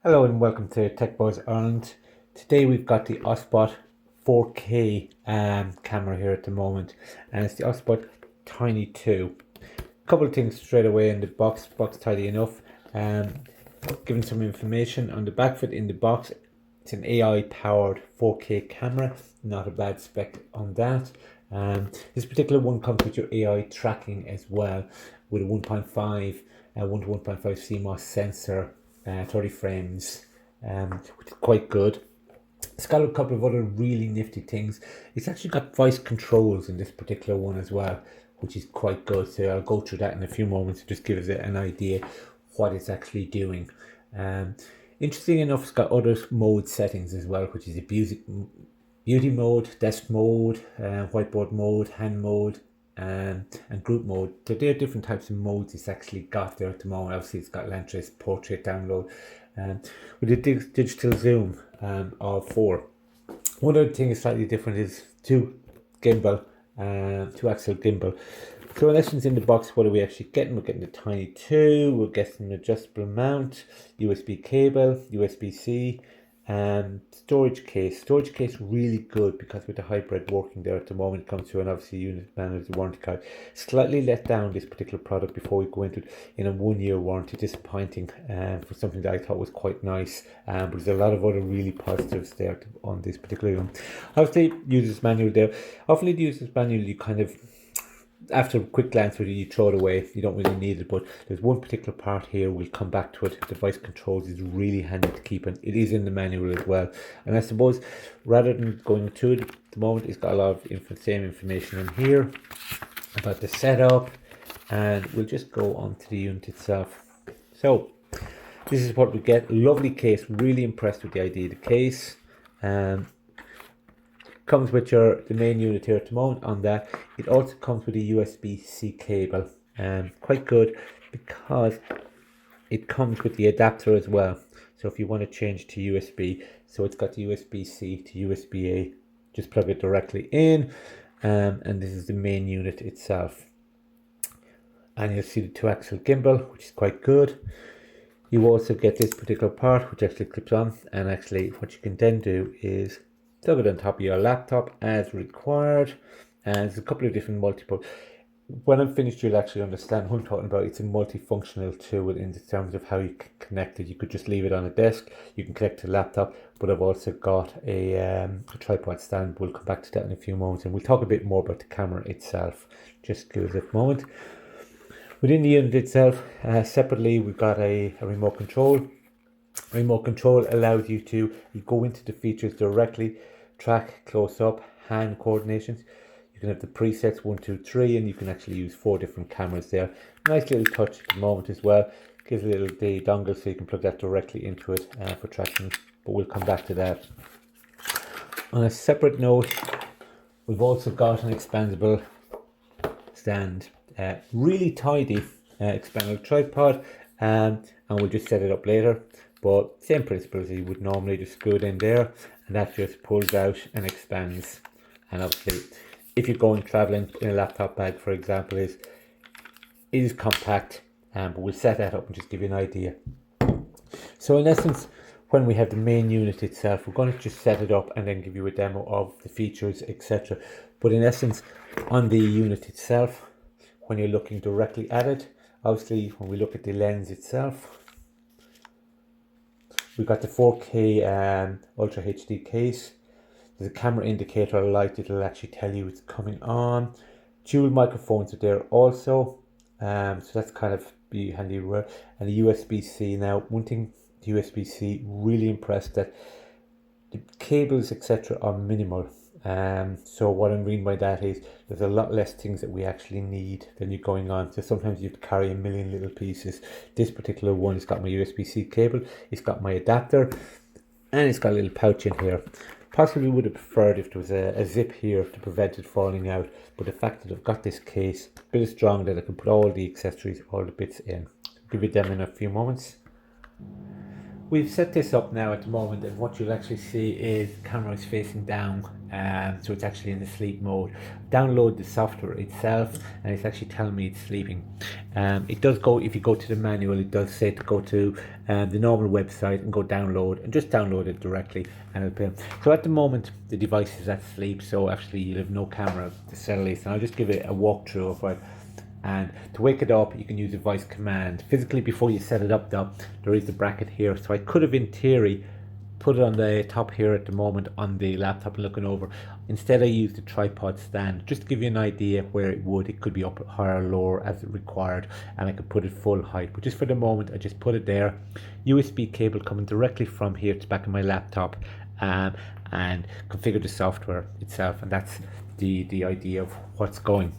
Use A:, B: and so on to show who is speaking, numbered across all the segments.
A: Hello and welcome to techbuzzireland. Today we've got the OBSBOT 4K camera here at the moment, and it's the OBSBOT Tiny 2. A couple of things straight away in the box tidy enough. Given some information on the back of it in the box. It's an AI powered 4K camera, not a bad spec on that. This particular one comes with your AI tracking as well, with a 1.5 1 to 1.5 CMOS sensor, 30 frames, which is quite good. It's got a couple of other really nifty things. It's actually got voice controls in this particular one as well, which is quite good. So I'll go through that in a few moments to just give us an idea what it's actually doing. Interesting enough, it's got other mode settings as well, which is a beauty mode, desk mode, whiteboard mode, hand mode, and group mode. So there are different types of modes it's actually got there at the moment. Obviously, it's got Lantrace portrait download, with a digital zoom of 4. One other thing is slightly different is two axle gimbal. So in essence, in the box, what are we actually getting? We're getting the Tiny 2, we're getting an adjustable mount, USB cable, USB-C, and storage case. Storage case really good because with the hybrid working there at the moment, it comes to an obviously unit manual, the warranty card. Slightly let down this particular product before we go into it in a 1-year warranty. Disappointing for something that I thought was quite nice, but there's a lot of other really positives there on this particular one. Obviously, user's manual there. Often the user's manual, you kind of, after a quick glance with it, you throw it away. You don't really need it, but there's one particular part here, we'll come back to it. Device controls is really handy to keep, and it is in the manual as well. And I suppose rather than going through it at the moment, it's got a lot of same information in here about the setup, and we'll just go on to the unit itself. So this is what we get. Lovely case, really impressed with the idea of the case. Comes with the main unit here at the moment. On that, it also comes with a USB-C cable, quite good because it comes with the adapter as well. So if you want to change to USB, so it's got the USB-C to USB-A, just plug it directly in, and this is the main unit itself. And you'll see the 2-axle gimbal, which is quite good. You also get this particular part, which actually clips on, and actually what you can then do is plug it on top of your laptop as required. And there's a couple of different multiple. When I'm finished, you'll actually understand what I'm talking about. It's a multifunctional tool in terms of how you can connect it. You could just leave it on a desk, you can connect to the laptop, but I've also got a tripod stand. We'll come back to that in a few moments, and we'll talk a bit more about the camera itself. Just give us a moment. Within the unit itself, separately, we've got a remote control. Remote control allows you to go into the features directly, track close up, hand coordinations. You can have the presets 1, 2, 3, and you can actually use 4 different cameras there. Nice little touch at the moment as well. Gives a little the dongle so you can plug that directly into it for tracking, but we'll come back to that. On a separate note, we've also got an expandable stand. Really tidy expandable tripod, and we'll just set it up later. But same principle as you would normally, just screw it in there, and that just pulls out and expands. And obviously, if you're going traveling in a laptop bag, for example, it is compact. But we'll set that up and just give you an idea. So in essence, when we have the main unit itself, we're going to just set it up and then give you a demo of the features, etc. But in essence, on the unit itself, when you're looking directly at it, obviously when we look at the lens itself, we've got the 4K Ultra HD case. There's a camera indicator light that'll actually tell you it's coming on. Dual microphones are there also, so that's kind of be handy. And the USB-C. Now, one thing, the USB-C, really impressed that the cables etc. are minimal. So what I'm meaning by that is there's a lot less things that we actually need than you're going on. So sometimes you have to carry a million little pieces. This particular one has got my USB-C cable, it's got my adapter, and it's got a little pouch in here. Possibly would have preferred if there was a zip here to prevent it falling out, but the fact that I've got this case a bit strong that I can put all the accessories, all the bits in. I'll give you them in a few moments. We've set this up now at the moment, and what you'll actually see is the camera is facing down, so it's actually in the sleep mode. Download the software itself, and it's actually telling me it's sleeping. It does go, if you go to the manual, it does say to go to the normal website and go download, and just download it directly, and it'll play. So at the moment the device is at sleep, so actually you'll have no camera to settle this, and I'll just give it a walkthrough of it. And to wake it up, you can use a voice command. Physically, before you set it up though, there is the bracket here, so I could have in theory put it on the top here at the moment on the laptop and looking over. Instead I used the tripod stand just to give you an idea where it could be up higher or lower as it required, and I could put it full height, but just for the moment I just put it there. USB cable coming directly from here to the back of my laptop, and configure the software itself, and that's the idea of what's going.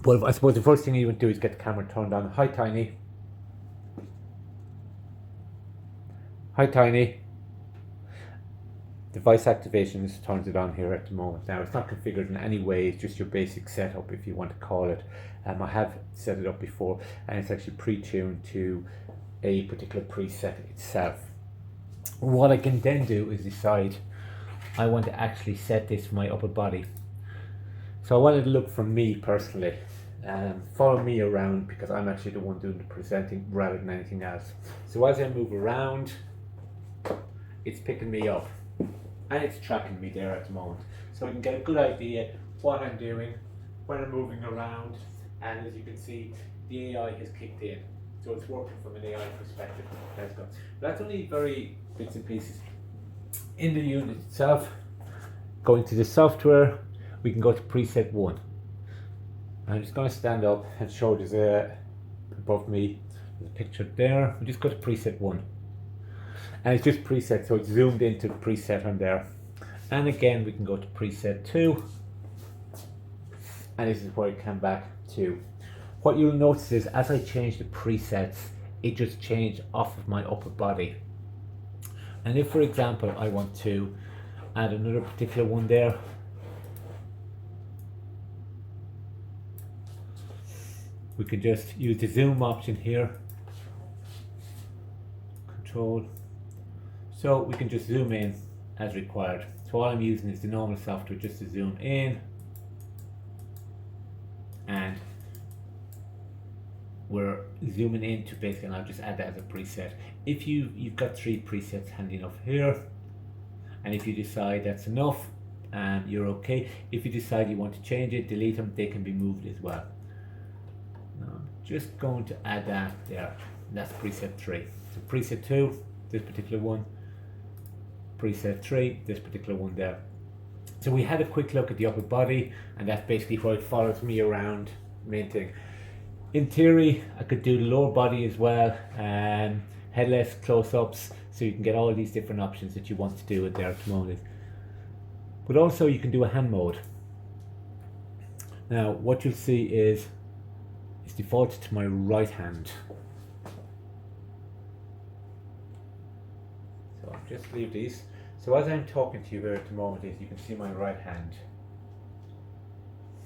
A: But I suppose the first thing you would do is get the camera turned on. Hi Tiny. Hi Tiny. The voice activation turns it on here at the moment. Now it's not configured in any way, it's just your basic setup if you want to call it. I have set it up before, and it's actually pre-tuned to a particular preset itself. What I can then do is decide I want to actually set this for my upper body. So I want it to look from me personally. Follow me around, because I'm actually the one doing the presenting rather than anything else. So as I move around, it's picking me up and it's tracking me there at the moment, so I can get a good idea what I'm doing when I'm moving around. And as you can see, the AI has kicked in, so it's working from an AI perspective. That's only very bits and pieces. In the unit itself, going to the software, we can go to preset 1. I'm just going to stand up and show there's above me, there's a picture there. We just go to preset 1, and it's just preset, so it's zoomed into the preset on there. And again we can go to preset 2, and this is where it came back to. What you'll notice is as I change the presets, it just changed off of my upper body. And if for example I want to add another particular one there, we can just use the zoom option here, control, so we can just zoom in as required. So all I'm using is the normal software just to zoom in, and we're zooming in to basically, and I'll just add that as a preset. If you've got 3 presets handy enough here, and if you decide that's enough, you're okay. If you decide you want to change it, delete them, they can be moved as well. Now I'm just going to add that there. That's preset 3. So preset 2, this particular one. Preset 3, this particular one there. So we had a quick look at the upper body, and that's basically where it follows me around, main thing. In theory, I could do the lower body as well, headless, close-ups, so you can get all these different options that you want to do with there at the moment. But also you can do a hand mode. Now what you'll see is it's defaulted to my right hand. So I'll just leave these. So as I'm talking to you here at the moment, is you can see my right hand.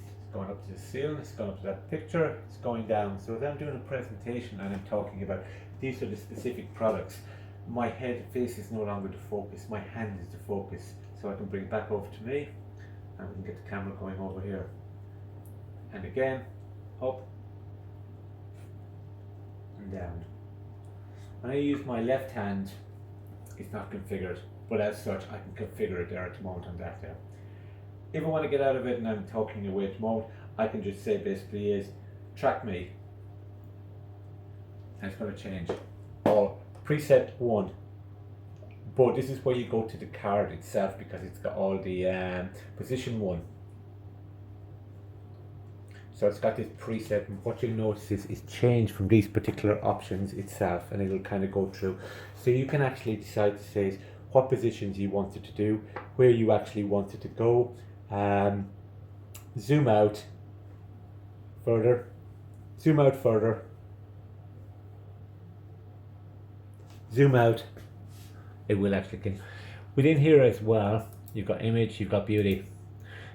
A: It's going up to the ceiling, it's going up to that picture, it's going down. So as I'm doing a presentation and I'm talking about these are the specific products, my head face is no longer the focus, my hand is the focus. So I can bring it back over to me, and we can get the camera going over here. And again, up and down. When I use my left hand, it's not configured, but as such I can configure it there at the moment on that there. If I want to get out of it and I'm talking away at the moment, I can just say basically is track me, and it's going to change. Or preset 1. But this is where you go to the card itself, because it's got all the position 1. So it's got this preset, and what you'll notice is it's changed from these particular options itself, and it'll kind of go through. So you can actually decide to say what positions you wanted to do, where you actually wanted to go, zoom out further, zoom out further, zoom out. It will actually get within here as well. You've got image, you've got beauty.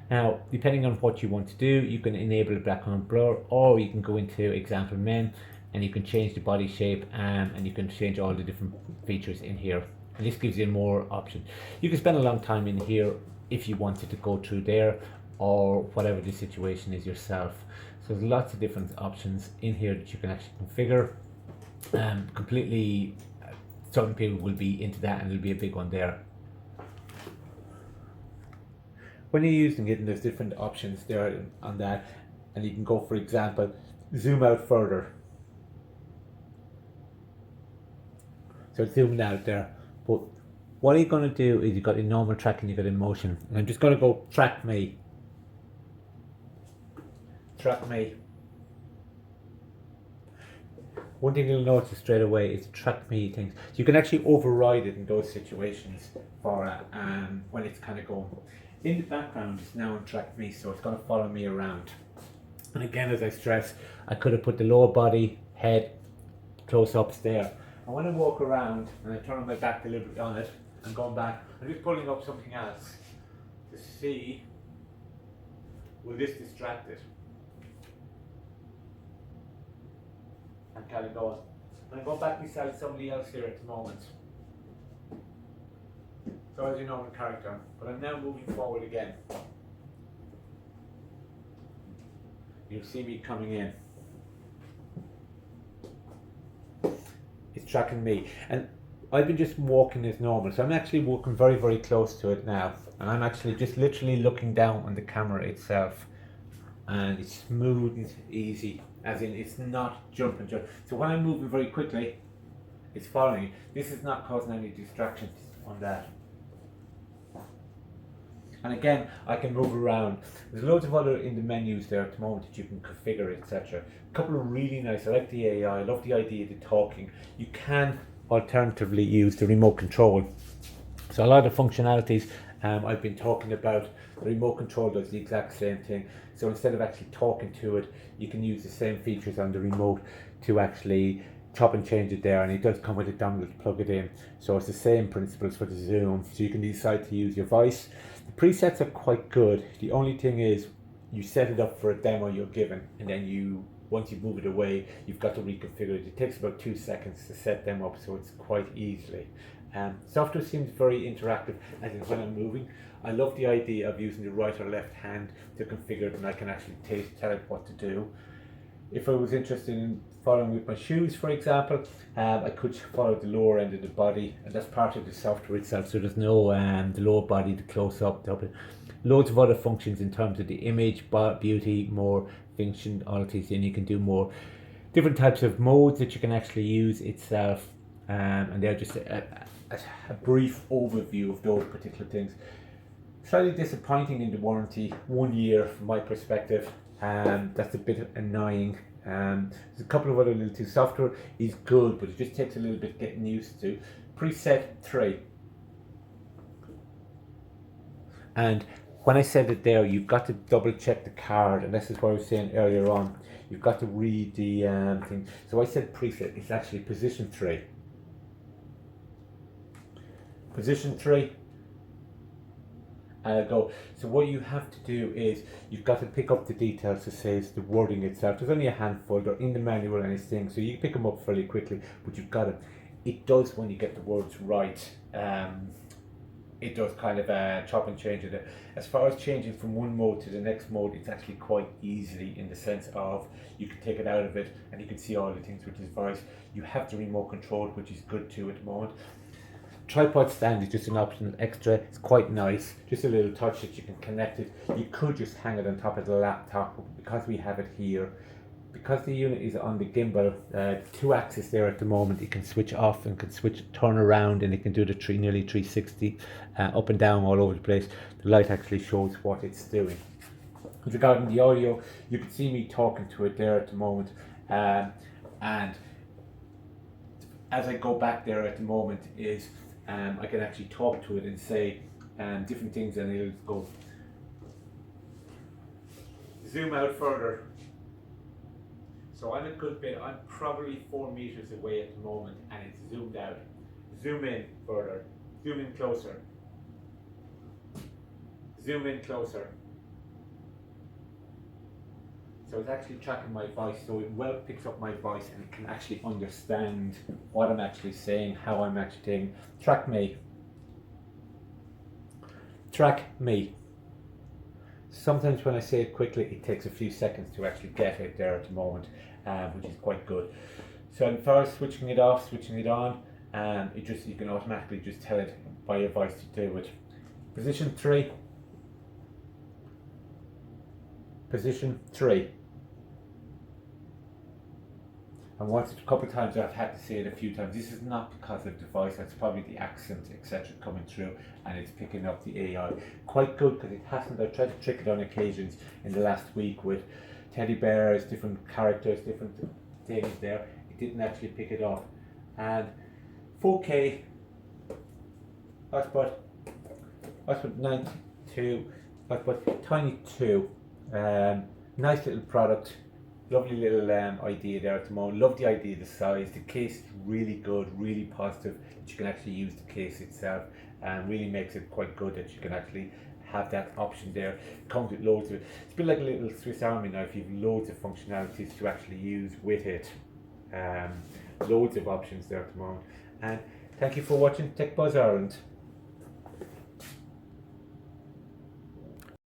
A: Now depending on what you want to do, you can enable a background blur, or you can go into example men and you can change the body shape, and you can change all the different features in here And this gives you more options. You can spend a long time in here if you wanted to go through there, or whatever the situation is yourself. So there's lots of different options in here that you can actually configure. Completely, certain people will be into that, and there'll be a big one there. When you're using it, and there's different options there on that, and you can go, for example, zoom out further. So it's zoomed out there. But what you're going to do is you've got a normal track and you've got in motion. And I'm just going to go track me. Track me. One thing you'll notice straight away is track me things. So you can actually override it in those situations for when it's kind of going. In the background, it's now on track me, so it's going to follow me around. And again, as I stress, I could have put the lower body, head, close-ups there. And when I walk around and I turn my back a little bit on it and going back, I'm just pulling up something else to see, will this distract it? And kind of going. And I go back beside somebody else here at the moment. So as you know, I'm a character, but I'm now moving forward again. You'll see me coming in. It's tracking me, and I've been just walking as normal, so I'm actually walking very, very close to it now, and I'm actually just literally looking down on the camera itself, and it's smooth and easy, as in it's not jumping. So when I'm moving very quickly, it's following me. This is not causing any distractions on that. And again, I can move around. There's loads of other in the menus there at the moment that you can configure, etc. A couple of really nice, I like the AI, I love the idea of the talking. You can alternatively use the remote control. So a lot of the functionalities I've been talking about, the remote control does the exact same thing. So instead of actually talking to it, you can use the same features on the remote to actually chop and change it there, and it does come with a dongle to plug it in. So it's the same principles for the zoom. So you can decide to use your voice. The presets are quite good. The only thing is you set it up for a demo you're given, and then once you move it away, you've got to reconfigure it. It takes about 2 seconds to set them up, so it's quite easily. Software seems very interactive, as in when I'm moving. I love the idea of using the right or left hand to configure it, and I can actually tell it what to do. If I was interested in following with my shoes, for example, I could follow the lower end of the body, and that's part of the software itself. So there's no the lower body, the close up, loads of other functions in terms of the image, beauty, more functionalities, and you can do more different types of modes that you can actually use itself. And they're just a brief overview of those particular things. Slightly disappointing in the warranty, 1 year from my perspective. That's a bit annoying. There's a couple of other little things. Software is good, but it just takes a little bit getting used to. Preset 3. And when I said it there, you've got to double check the card, and this is what I was saying earlier on. You've got to read the thing. So I said preset, it's actually position 3. Position 3. Go. So what you have to do is you've got to pick up the details to say it's the wording itself. There's only a handful, they're in the manual and anything, so you can pick them up fairly quickly, but you've got it does, when you get the words right, it does kind of chop and change it. As far as changing from one mode to the next mode, it's actually quite easily, in the sense of you can take it out of it and you can see all the things, which is voice. You have the remote control, which is good too at the moment. Tripod stand is just an optional extra. It's quite nice, just a little touch that you can connect it. You could just hang it on top of the laptop, but because we have it here, because the unit is on the gimbal, 2 axis there at the moment, it can switch off and can turn around, and it can do the nearly 360 up and down all over the place. The light actually shows what it's doing. Regarding the audio, you can see me talking to it there at the moment, and as I go back there at the moment is I can actually talk to it and say different things, and it'll go zoom out further. So I'm a good bit, I'm probably 4 meters away at the moment, and it's zoomed out. Zoom in further, zoom in closer, zoom in closer, So it's actually tracking my voice, so it well picks up my voice and it can actually understand what I'm actually saying, how I'm actually saying. Track me. Track me. Sometimes when I say it quickly, it takes a few seconds to actually get it there at the moment, which is quite good. So if I was switching it off, switching it on, you can automatically just tell it by your voice to do it. Position 3. Position 3. And once a couple of times I've had to say it a few times. This is not because of the voice, it's probably the accent, etc. coming through, and it's picking up the AI. Quite good, because it hasn't. I tried to trick it on occasions in the last week with teddy bears, different characters, different things there. It didn't actually pick it up. And 4K OBSBOT 92, OBSBOT Tiny 2. Nice little product. Lovely little idea there at the moment. Love the idea of the size. The case is really good, really positive that you can actually use the case itself, and really makes it quite good that you can actually have that option there. It comes with loads of it. It's a bit like a little Swiss Army knife. You've loads of functionalities to actually use with it. Loads of options there at the moment. And thank you for watching Tech Buzz Ireland.